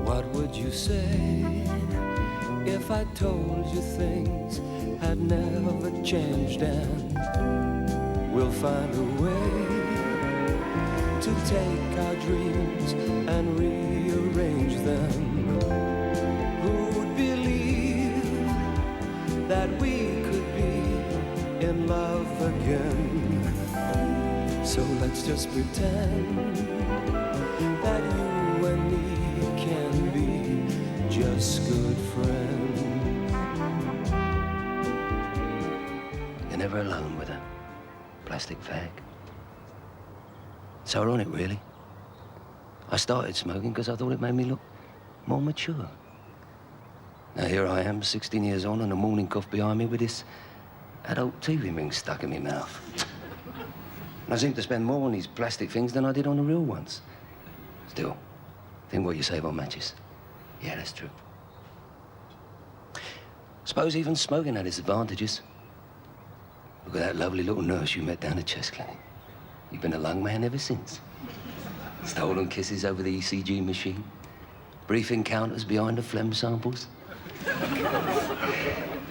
What would you say if I told you things had never changed and we'll find a way to take our dreams and rearrange them? Who would believe that we could be in love again? So let's just pretend that you and me can be just good friends. You're never alone with a plastic fag. So ironic, really. I started smoking because I thought it made me look more mature. Now here I am, 16 years on, and a morning cough behind me with this adult TV ring stuck in my mouth. And I seem to spend more on these plastic things than I did on the real ones. Still, think what you save on matches. Yeah, that's true. Suppose even smoking had its advantages. Look at that lovely little nurse you met down at chest clinic. You've been a lung man ever since. Stolen kisses over the ECG machine. Brief encounters behind the phlegm samples.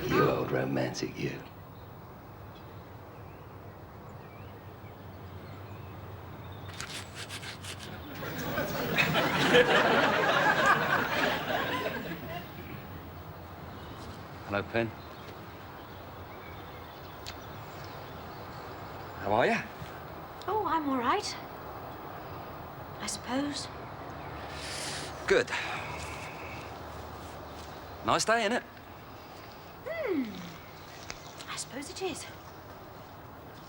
You old romantic, you. Hello, Pen. How are you? Oh, I'm all right. I suppose. Good. Nice day, innit? I suppose it is.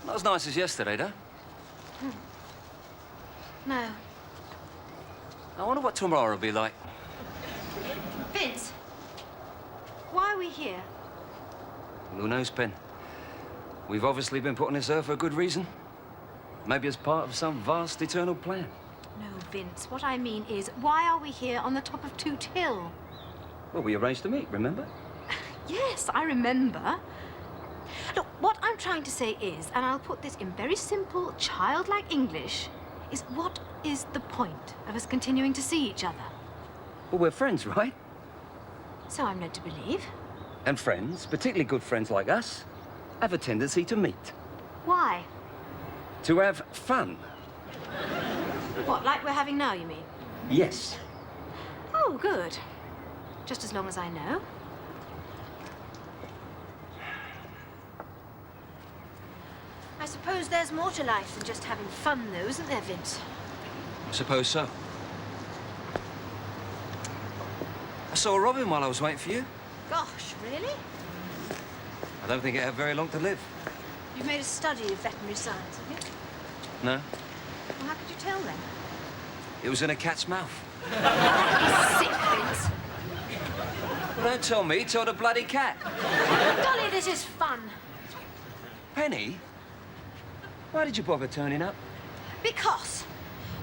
Not as nice as yesterday, though. No. I wonder what tomorrow will be like. Vince, why are we here? Who knows, Pen? We've obviously been put on this earth for a good reason. Maybe as part of some vast eternal plan. No, Vince, what I mean is, why are we here on the top of Toot Hill? Well, we arranged to meet, remember? Yes, I remember. Look, what I'm trying to say is, and I'll put this in very simple, childlike English, is what is the point of us continuing to see each other? Well, we're friends, right? So I'm led to believe. And friends, particularly good friends like us, have a tendency to meet. Why? To have fun. What, like we're having now, you mean? Yes. Oh, good. Just as long as I know. I suppose there's more to life than just having fun, though, isn't there, Vince? I suppose so. I saw Robin while I was waiting for you. Gosh, really? I don't think it had very long to live. You've made a study of veterinary science, have you? No. Well, how could you tell, then? It was in a cat's mouth. You're sick, Vince. Well, don't tell me, tell the bloody cat. Dolly, this is fun. Penny? Why did you bother turning up? Because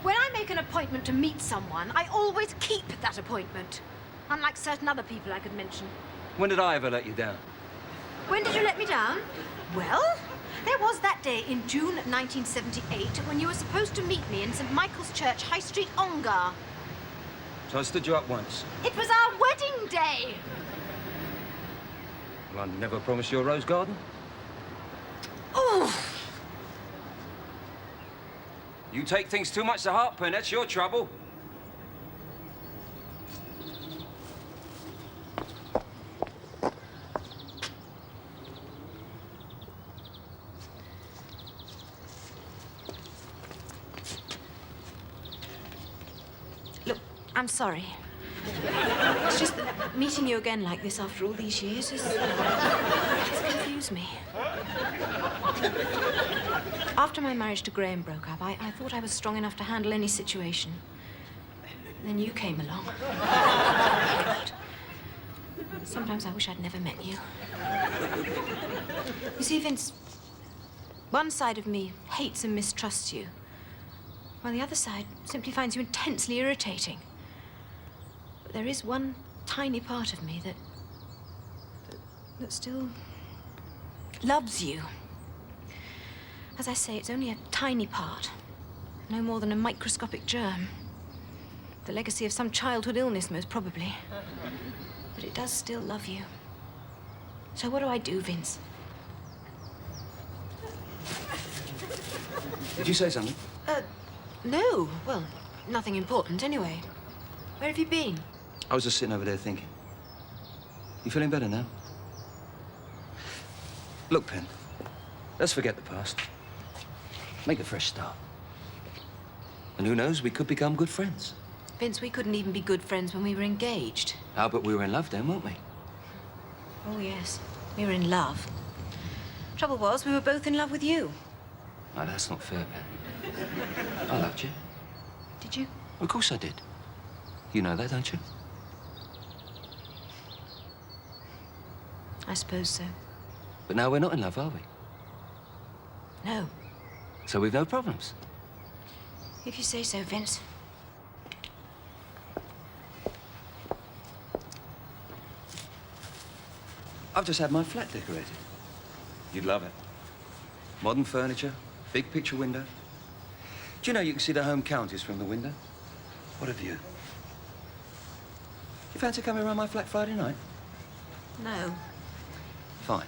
when I make an appointment to meet someone, I always keep that appointment. Unlike certain other people I could mention. When did I ever let you down? When did you let me down? Well, there was that day in June 1978 when you were supposed to meet me in St. Michael's Church, High Street, Ongar. So I stood you up once. It was our wedding day. Well, I never promised you a rose garden. Oh, You take things too much to heart, Pen. That's your trouble. look, I'm sorry. It's just that meeting you again like this after all these years it's confused me. After my marriage to Graham broke up, I thought I was strong enough to handle any situation. Then you came along. God. Sometimes I wish I'd never met you. You see, Vince, one side of me hates and mistrusts you, while the other side simply finds you intensely irritating. But there is one tiny part of me that still loves you. As I say, it's only a tiny part, no more than a microscopic germ. The legacy of some childhood illness, most probably. But it does still love you. So what do I do, Vince? Did you say something? No. Well, nothing important anyway. Where have you been? I was just sitting over there thinking. You feeling better now? Look, Pen, let's forget the past. Make a fresh start. And who knows, we could become good friends. Vince, we couldn't even be good friends when we were engaged. How but we were in love then, weren't we? Oh, yes. We were in love. Trouble was, we were both in love with you. No, that's not fair, Pen. I loved you. Did you? Of course I did. You know that, don't you? I suppose so. But now we're not in love, are we? No. So we've no problems. If you say so, Vince. I've just had my flat decorated. You'd love it. Modern furniture, big picture window. Do you know you can see the home counties from the window? What a view. You fancy coming around my flat Friday night? No. Fine.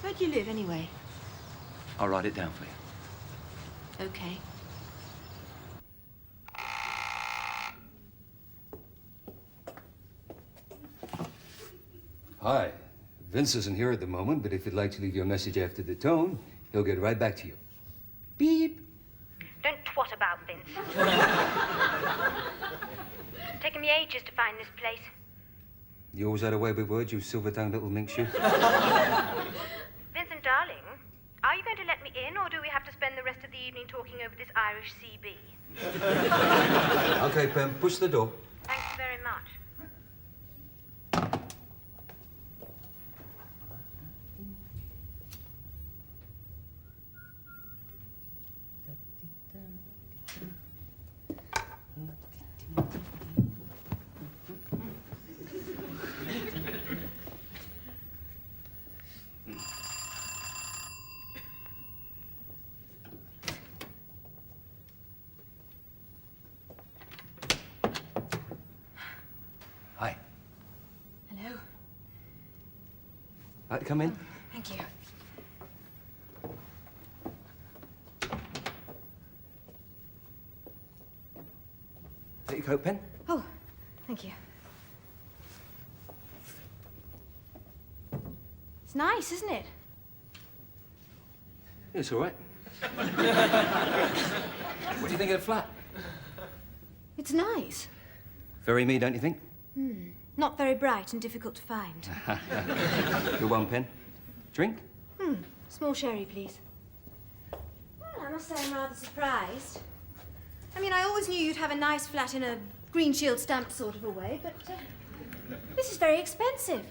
Where do you live, anyway? I'll write it down for you. Okay. Hi. Vince isn't here at the moment, but if you'd like to leave your message after the tone, he'll get right back to you. Beep. Don't twat about, Vince. It's taken me ages to find this place. You always had a way with words, you silver-tongued little mink shoe. Vincent, darling, are you going to let me in, or do we have to spend the rest of the evening talking over this Irish CB? Okay, Pam, push the door. Thank you very much. Hi. Hello. Like to come in? Thank you. Take your coat, Pen. Oh, thank you. It's nice, isn't it? Yeah, it's all right. What do you think of the flat? It's nice. Very me, don't you think? Not very bright and difficult to find. Good one, Pen. Drink? Small sherry, please. Well, I must say I'm rather surprised. I mean, I always knew you'd have a nice flat in a Green Shield stamp sort of a way, but this is very expensive.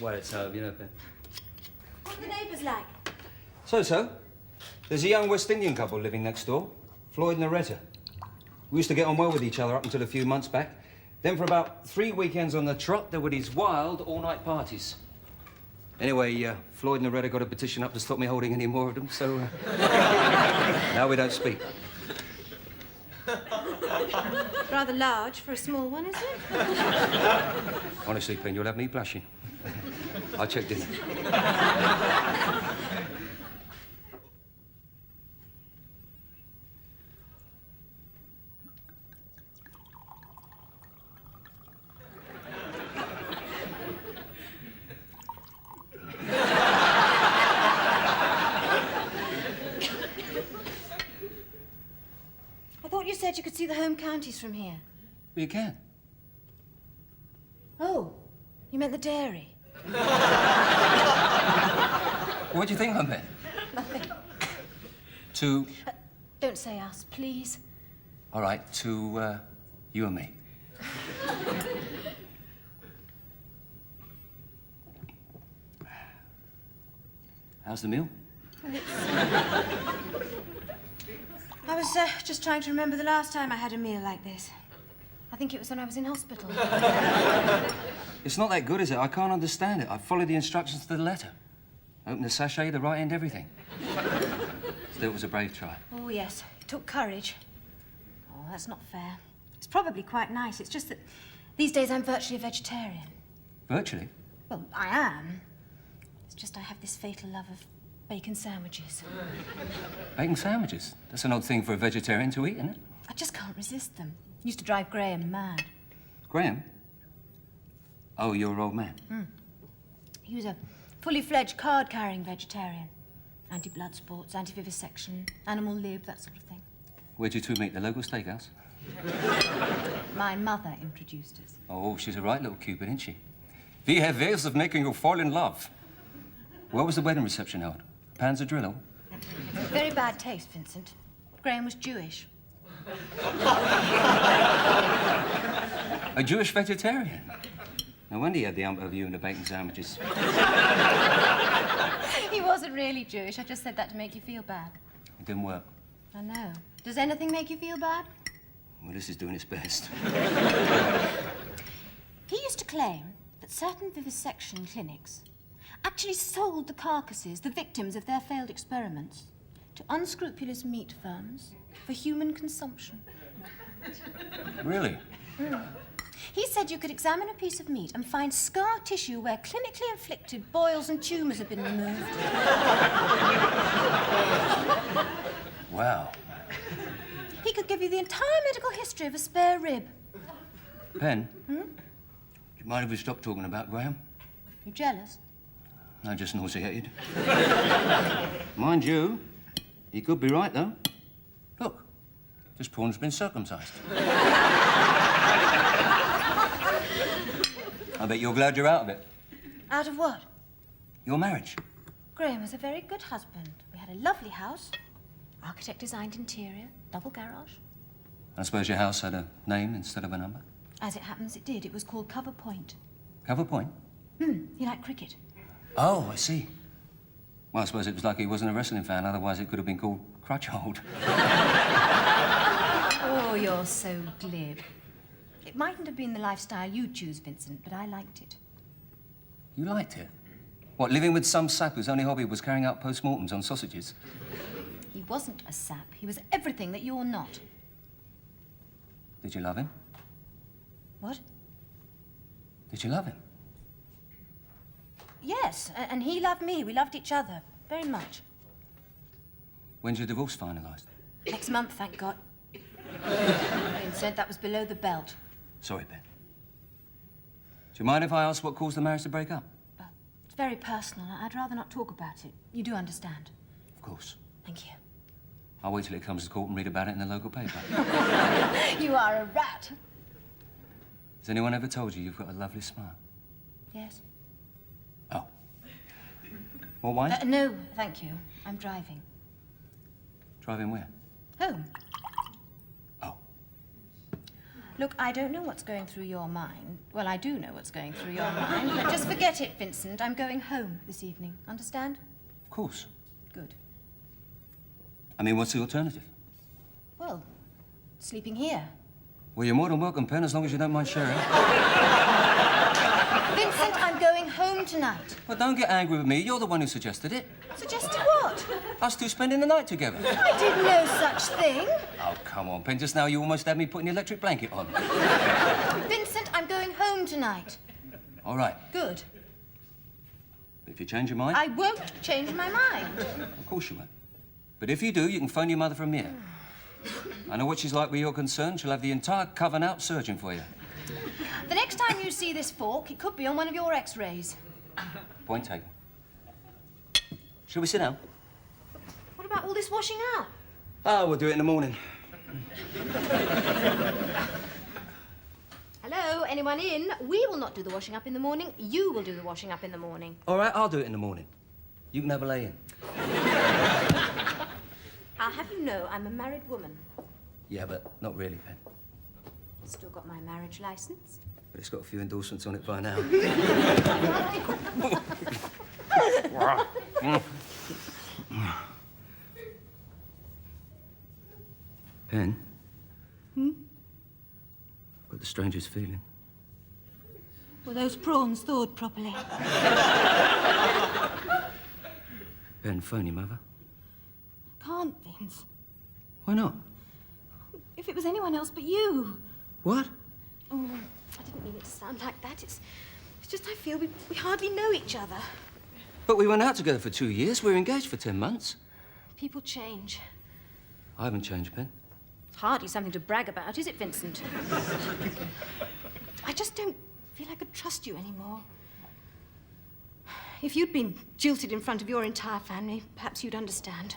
Well, it's you know, Pen. What are the neighbours like? So. There's a young West Indian couple living next door, Floyd and Loretta. We used to get on well with each other up until a few months back. Then for about 3 weekends on the trot, there were these wild all-night parties. Anyway, Floyd and Loretta got a petition up to stop me holding any more of them, so now we don't speak. Rather large for a small one, is it? Honestly, Pen, you'll have me blushing. I'll check dinner. I thought you said you could see the home counties from here. Well, you can. Oh, you meant the dairy. What do you think of it? Nothing. To... Don't say us, please. All right, to, you and me. How's the meal? I was just trying to remember the last time I had a meal like this. I think it was when I was in hospital. It's not that good, is it? I can't understand it. I followed the instructions to the letter. Opened the sachet, the right end, everything. Still, it was a brave try. Oh, yes. It took courage. Oh, that's not fair. It's probably quite nice. It's just that these days I'm virtually a vegetarian. Virtually? Well, I am. It's just I have this fatal love of bacon sandwiches. Bacon sandwiches? That's an odd thing for a vegetarian to eat, isn't it? I just can't resist them. Used to drive Graham mad. Graham? Oh, your old man? He was a fully fledged card-carrying vegetarian. Anti-blood sports, anti-vivisection, animal lib, that sort of thing. Where'd you two meet? The local steakhouse? My mother introduced us. Oh, she's a right little Cupid, isn't she? We have ways of making you fall in love. Where was the wedding reception held? Panzerdrillo? Very bad taste, Vincent. Graham was Jewish. A Jewish vegetarian? No wonder he had the hump over you and the bacon sandwiches. He wasn't really Jewish. I just said that to make you feel bad. It didn't work. I know. Does anything make you feel bad? Well, this is doing its best. He used to claim that certain vivisection clinics actually sold the carcasses, the victims of their failed experiments, to unscrupulous meat firms for human consumption. Really? He said you could examine a piece of meat and find scar tissue where clinically inflicted boils and tumours have been removed. Wow. He could give you the entire medical history of a spare rib. Pen? Do you mind if we stop talking about Graham? You jealous? I'm just nauseated. Mind you, he could be right, though. Look, this prawn's been circumcised. I bet you're glad you're out of it. Out of what? Your marriage. Graham was a very good husband. We had a lovely house. Architect designed interior, double garage. I suppose your house had a name instead of a number? As it happens, it did. It was called Cover Point. Cover Point? He liked cricket. Oh, I see. Well, I suppose it was lucky he wasn't a wrestling fan, otherwise it could have been called Crutchhold. Oh, you're so glib. It mightn't have been the lifestyle you'd choose, Vincent, but I liked it. You liked it? What, living with some sap whose only hobby was carrying out post-mortems on sausages? He wasn't a sap. He was everything that you're not. Did you love him? What? Did you love him? Yes, and he loved me. We loved each other very much. When's your divorce finalised? Next month, thank God. Vincent, that was below the belt. Sorry, Ben. Do you mind if I ask what caused the marriage to break up? It's very personal. I'd rather not talk about it. You do understand. Of course. Thank you. I'll wait till it comes to court and read about it in the local paper. You are a rat. Has anyone ever told you you've got a lovely smile? Yes. Oh. More wine? No, thank you. I'm driving. Driving where? Home. Oh. Look, I don't know what's going through your mind. Well, I do know what's going through your mind, but just forget it, Vincent. I'm going home this evening. Understand? Of course. Good. I mean, what's the alternative? Well, sleeping here. Well, you're more than welcome, Pen, as long as you don't mind sharing. Vincent, I'm going home tonight. Well, don't get angry with me. You're the one who suggested it. Suggested what? Us two spending the night together. I did no such thing. Oh, come on, Pen. Just now you almost had me putting the electric blanket on. Vincent, I'm going home tonight. All right. Good. But if you change your mind... I won't change my mind. Of course you won't. But if you do, you can phone your mother from here. I know what she's like where you're concerned. She'll have the entire coven out searching for you. The next time you see this fork, it could be on one of your x-rays. Point taken. Shall we sit down? What about all this washing up? Oh, we'll do it in the morning. Hello, anyone in? We will not do the washing up in the morning. You will do the washing up in the morning. All right, I'll do it in the morning. You can have a lay-in. I'll have you know I'm a married woman. Yeah, but not really, Pen. Still got my marriage license. But it's got a few endorsements on it by now. Pen? I've got the strangest feeling. Were those prawns thawed properly? Ben, phone your mother. Can't, Vince. Why not? If it was anyone else but you. What? Oh, I didn't mean it to sound like that. It's just I feel we hardly know each other. But we went out together for 2 years. We were engaged for 10 months. People change. I haven't changed, Pen. It's hardly something to brag about, is it, Vincent? I just don't feel I could trust you anymore. If you'd been jilted in front of your entire family, perhaps you'd understand.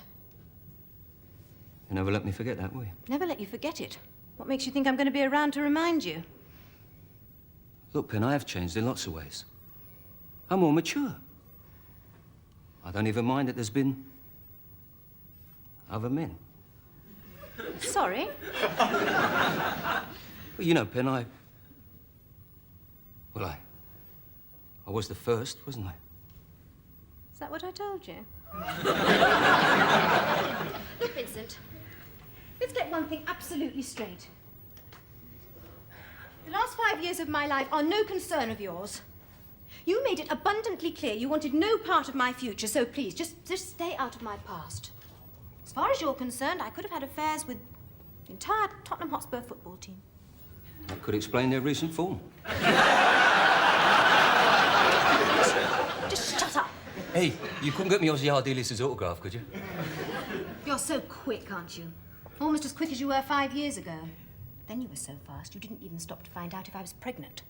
You never let me forget that, will you? Never let you forget it. What makes you think I'm going to be around to remind you? Look, Pen, I have changed in lots of ways. I'm more mature. I don't even mind that there's been other men. Sorry? Well, you know, Pen, I was the first, wasn't I? Is that what I told you? Look, Vincent, let's get one thing absolutely straight. The last 5 years of my life are no concern of yours. You made it abundantly clear you wanted no part of my future, so please, just stay out of my past. As far as you're concerned, I could have had affairs with the entire Tottenham Hotspur football team. That could explain their recent form. Just shut up. Hey, you couldn't get me Ozzy Ardiles' autograph, could you? You're so quick, aren't you? Almost as quick as you were 5 years ago. Then you were so fast, you didn't even stop to find out if I was pregnant.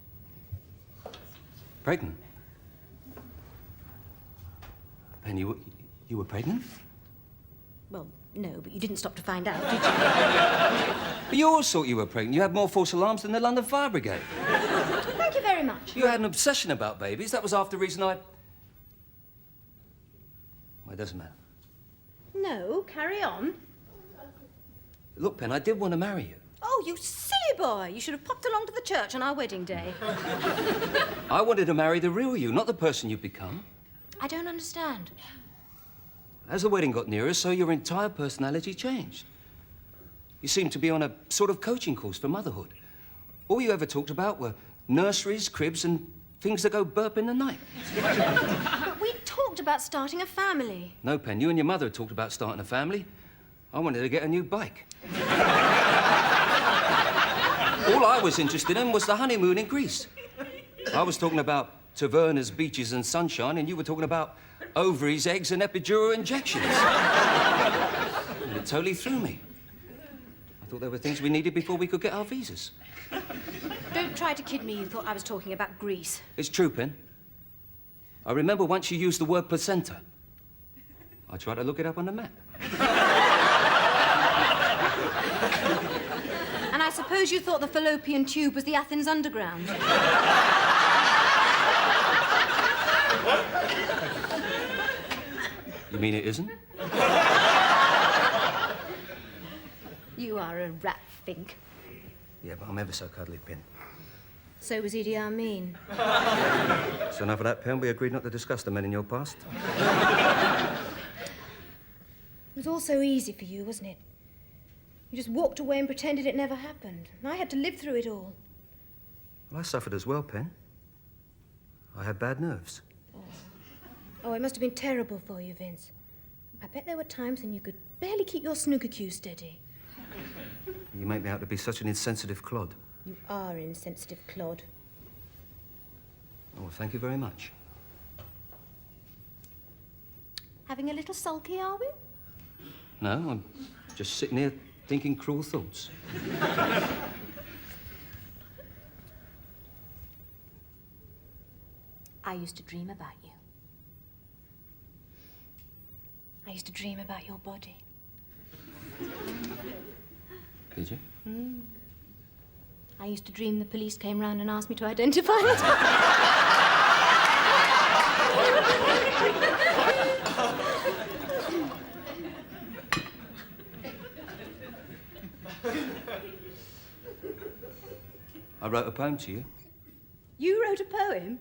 Pregnant? Pen, you were pregnant? Well, no, but you didn't stop to find out, did you? But you always thought you were pregnant. You had more false alarms than the London Fire Brigade. Thank you very much. You had an obsession about babies. That was half the reason I... Well, it doesn't matter. No, carry on. Look, Pen, I did want to marry you. Oh, you silly boy. You should have popped along to the church on our wedding day. I wanted to marry the real you, not the person you've become. I don't understand. As the wedding got nearer, so your entire personality changed. You seemed to be on a sort of coaching course for motherhood. All you ever talked about were nurseries, cribs, and things that go burp in the night. But we talked about starting a family. No, Pen, you and your mother had talked about starting a family. I wanted to get a new bike. All I was interested in was the honeymoon in Greece. I was talking about tavernas, beaches, and sunshine, and you were talking about ovaries, eggs, and epidural injections. And it totally threw me. I thought there were things we needed before we could get our visas. Don't try to kid me you thought I was talking about Greece. It's true, Pen. I remember once you used the word placenta. I tried to look it up on the map. And I suppose you thought the fallopian tube was the Athens Underground. You mean it isn't? You are a rat fink. Yeah, but I'm ever so cuddly, Pen. So was Idi Amin. So enough of that, Pen. We agreed not to discuss the men in your past. It was all so easy for you, wasn't it? You just walked away and pretended it never happened. I had to live through it all. Well, I suffered as well, Pen. I had bad nerves. Oh, it must have been terrible for you, Vince. I bet there were times when you could barely keep your snooker cue steady. You make me out to be such an insensitive clod. You are an insensitive clod. Oh, well, thank you very much. Having a little sulky, are we? No, I'm just sitting here thinking cruel thoughts. I used to dream about you. I used to dream about your body. Did you? I used to dream the police came round and asked me to identify it. I wrote a poem to you. You wrote a poem?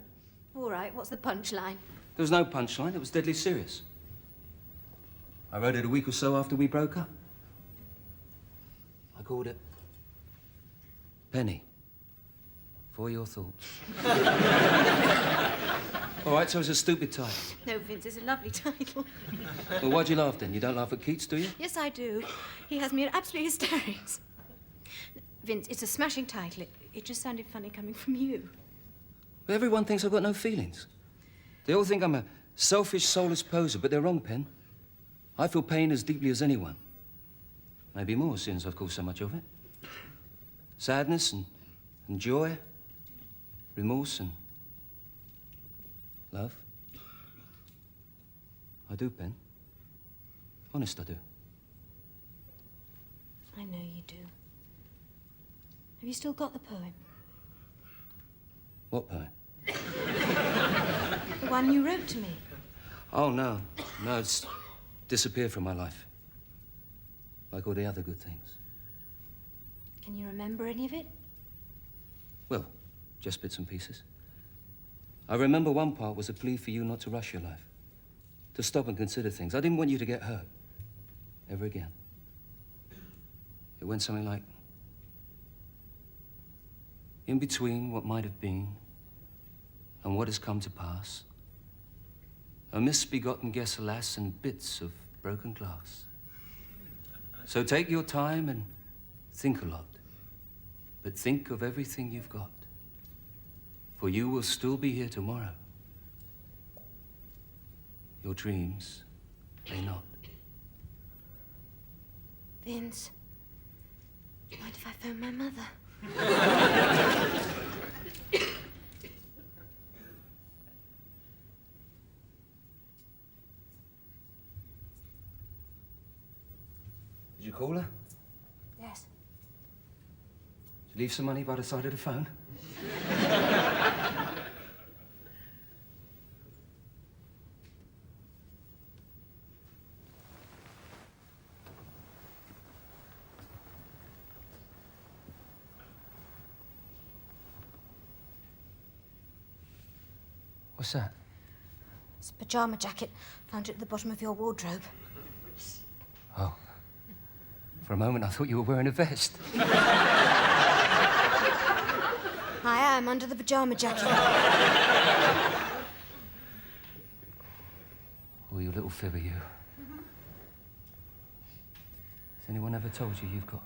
All right, what's the punchline? There was no punchline. It was deadly serious. I wrote it a week or so after we broke up. I called it Penny, for your thoughts. All right, so it's a stupid title. No, Vince, it's a lovely title. Well, why'd you laugh then? You don't laugh at Keats, do you? Yes, I do. He has me in absolute hysterics. Vince, it's a smashing title. It just sounded funny coming from you. Everyone thinks I've got no feelings. They all think I'm a selfish, soulless poser, but they're wrong, Pen. I feel pain as deeply as anyone. Maybe more, since I've caused so much of it. Sadness and joy, remorse and love. I do, Pen. Honest, I do. I know you do. Have you still got the poem? What poem? The one you wrote to me. Oh, no. No, it's disappeared from my life. Like all the other good things. Can you remember any of it? Well, just bits and pieces. I remember one part was a plea for you not to rush your life. To stop and consider things. I didn't want you to get hurt. Ever again. It went something like, in between what might have been and what has come to pass, a misbegotten guess, alas, and bits of broken glass. So take your time and think a lot, but think of everything you've got, for you will still be here tomorrow. Your dreams may not. Vince, mind if I phone my mother? Did you call her? Yes. Did you leave some money by the side of the phone? What's that? It's a pyjama jacket. Found it at the bottom of your wardrobe. Oh. For a moment, I thought you were wearing a vest. I am, under the pyjama jacket. Oh, you little fibber, you. Has anyone ever told you you've got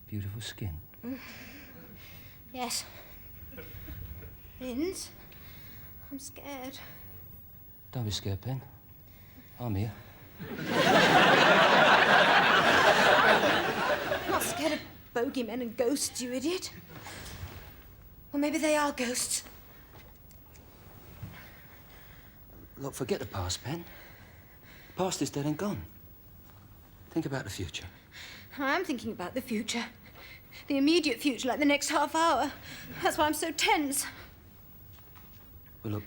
beautiful skin? Yes. Vince, I'm scared. Don't be scared, Pen. I'm here. I'm not scared of bogeymen and ghosts, you idiot. Or maybe they are ghosts. Look, forget the past, Pen. The past is dead and gone. Think about the future. I'm thinking about the future. The immediate future, like the next half hour. That's why I'm so tense. Well, look,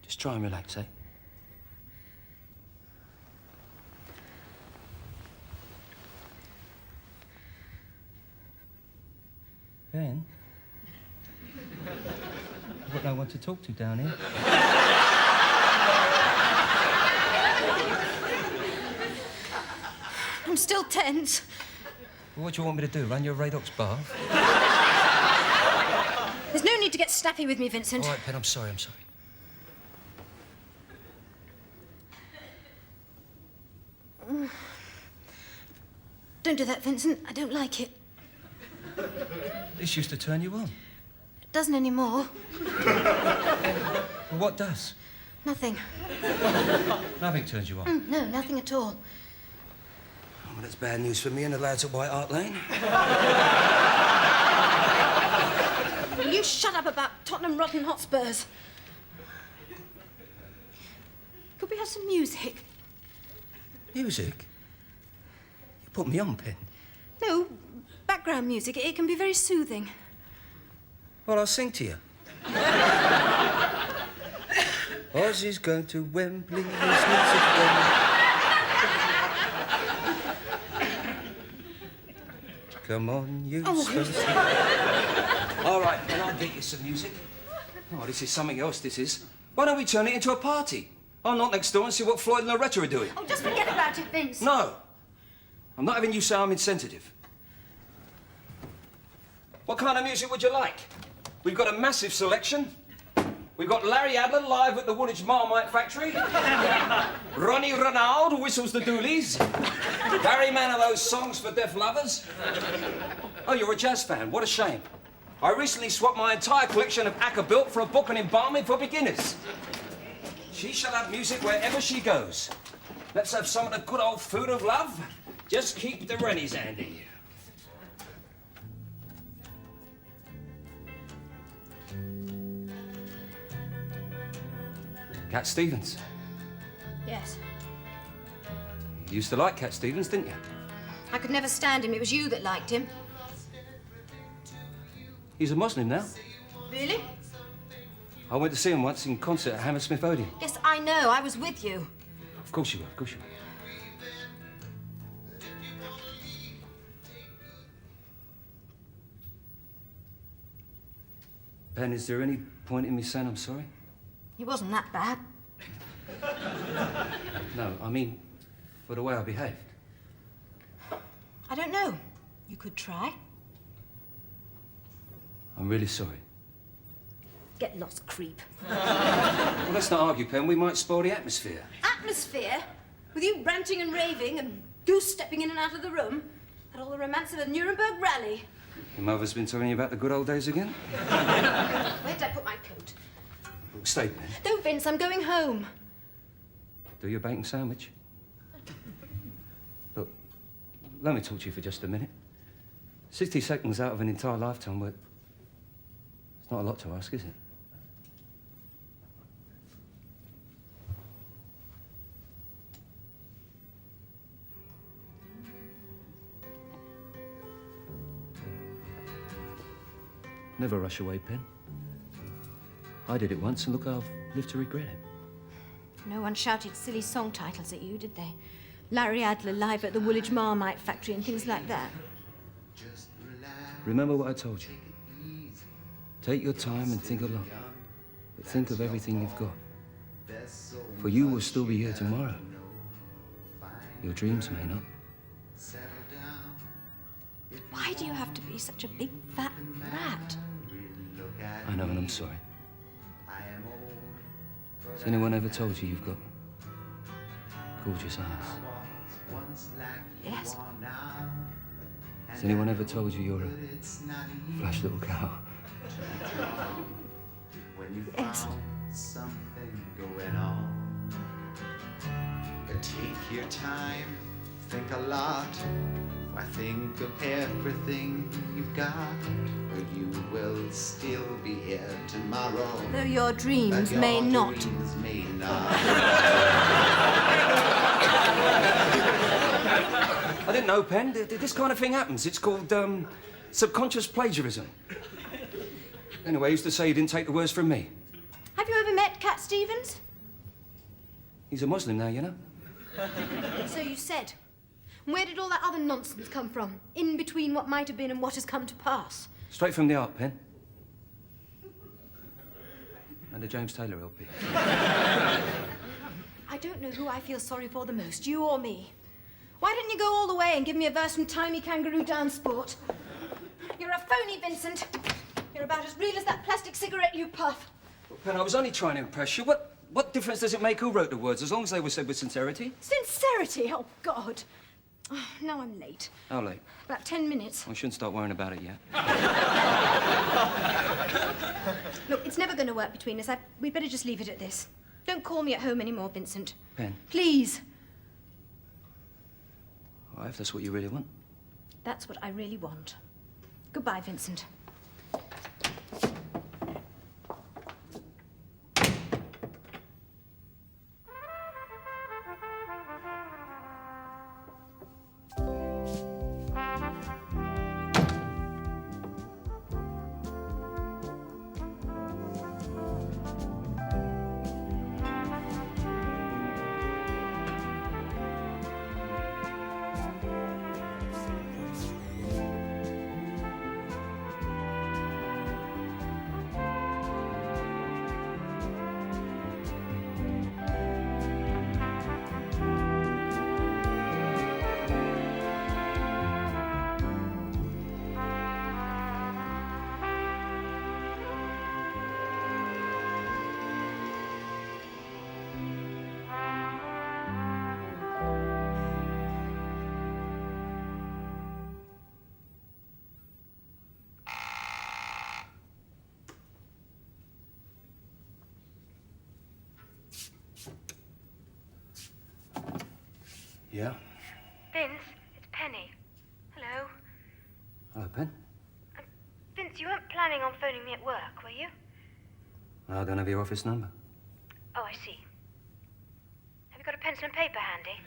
just try and relax, eh? Ben? I've got no one to talk to down here. I'm still tense. Well, what do you want me to do, run your Radox bar? There's no need to get snappy with me, Vincent. All right, Pen, I'm sorry. Don't do that, Vincent. I don't like it. This used to turn you on. It doesn't anymore. Well, what does? Nothing. Nothing turns you on. No, nothing at all. Well, that's bad news for me and the lads at White Hart Lane. Will you shut up about Tottenham Rotten Hotspurs? Could we have some music? Music? You put me on, Pen. No, background music. It can be very soothing. Well, I'll sing to you. Ozzy's going to Wembley. Come on, you supposed All right, then I'll get you some music. Oh, this is something else, this is. Why don't we turn it into a party? I'll knock next door and see what Floyd and Loretta are doing. Oh, just forget about it, Vince. No. I'm not having you say I'm insensitive. What kind of music would you like? We've got a massive selection. We've got Larry Adler live at the Woolwich Marmite Factory. Ronnie Ronald whistles the doolies. Barry Man of those songs for deaf lovers. Oh, you're a jazz fan. What a shame. I recently swapped my entire collection of Ackerbilt for a book on embalming for beginners. She shall have music wherever she goes. Let's have some of the good old food of love. Just keep the rennies handy. Cat Stevens. Yes. You used to like Cat Stevens, didn't you? I could never stand him. It was you that liked him. He's a Muslim now. Really? I went to see him once in concert at Hammersmith Odeon. Yes, I know. I was with you. Of course you were, of course you were. Ben, is there any point in me saying I'm sorry? He wasn't that bad. No, I mean, for the way I behaved. I don't know. You could try. I'm really sorry. Get lost, creep. Well, let's not argue, Pen. We might spoil the atmosphere. Atmosphere? With you ranting and raving and goose-stepping in and out of the room? Had all the romance of a Nuremberg rally. Your mother's been telling you about the good old days again? Where did I put my coat? Stay, Pen. No, Vince, I'm going home. Do your bacon sandwich. Look, let me talk to you for just a minute. 60 seconds out of an entire lifetime, well, it's not a lot to ask, is it? Never rush away, Pen. I did it once, and look, I've lived to regret it. No one shouted silly song titles at you, did they? Larry Adler live at the Woolwich Marmite Factory and things like that. Remember what I told you. Take your time and think a lot. But think of everything you've got. For you will still be here tomorrow. Your dreams may not. Why do you have to be such a big, fat rat? I know, and I'm sorry. Has anyone ever told you you've got gorgeous eyes? Yes. Has anyone ever told you you're a flash little cow? Yes. Something going on. Take your time, think a lot. I think of everything you've got, or you will still be here tomorrow. Though your dreams But your may not. dreams may not. I didn't know, Pen. This kind of thing happens. It's called, subconscious plagiarism. Anyway, I used to say you didn't take the words from me. Have you ever met Cat Stevens? He's a Muslim now, you know. So you said. Where did all that other nonsense come from? In between what might have been and what has come to pass? Straight from the art, Pen. And the James Taylor LP. I don't know who I feel sorry for the most, you or me. Why didn't you go all the way and give me a verse from Timey Kangaroo Dance Sport? You're a phony, Vincent. You're about as real as that plastic cigarette you puff. Look, Pen, I was only trying to impress you. What difference does it make who wrote the words, as long as they were said with sincerity? Sincerity? Oh, God. Oh, now I'm late. How late? About 10 minutes. I shouldn't start worrying about it yet. Look, it's never going to work between us. We'd better just leave it at this. Don't call me at home anymore, Vincent. Pen. Please. All right, if that's what you really want. That's what I really want. Goodbye, Vincent. Yeah? Vince, it's Penny. Hello. Hello, Pen. Vince, you weren't planning on phoning me at work, were you? I don't have your office number. Oh, I see. Have you got a pencil and paper handy?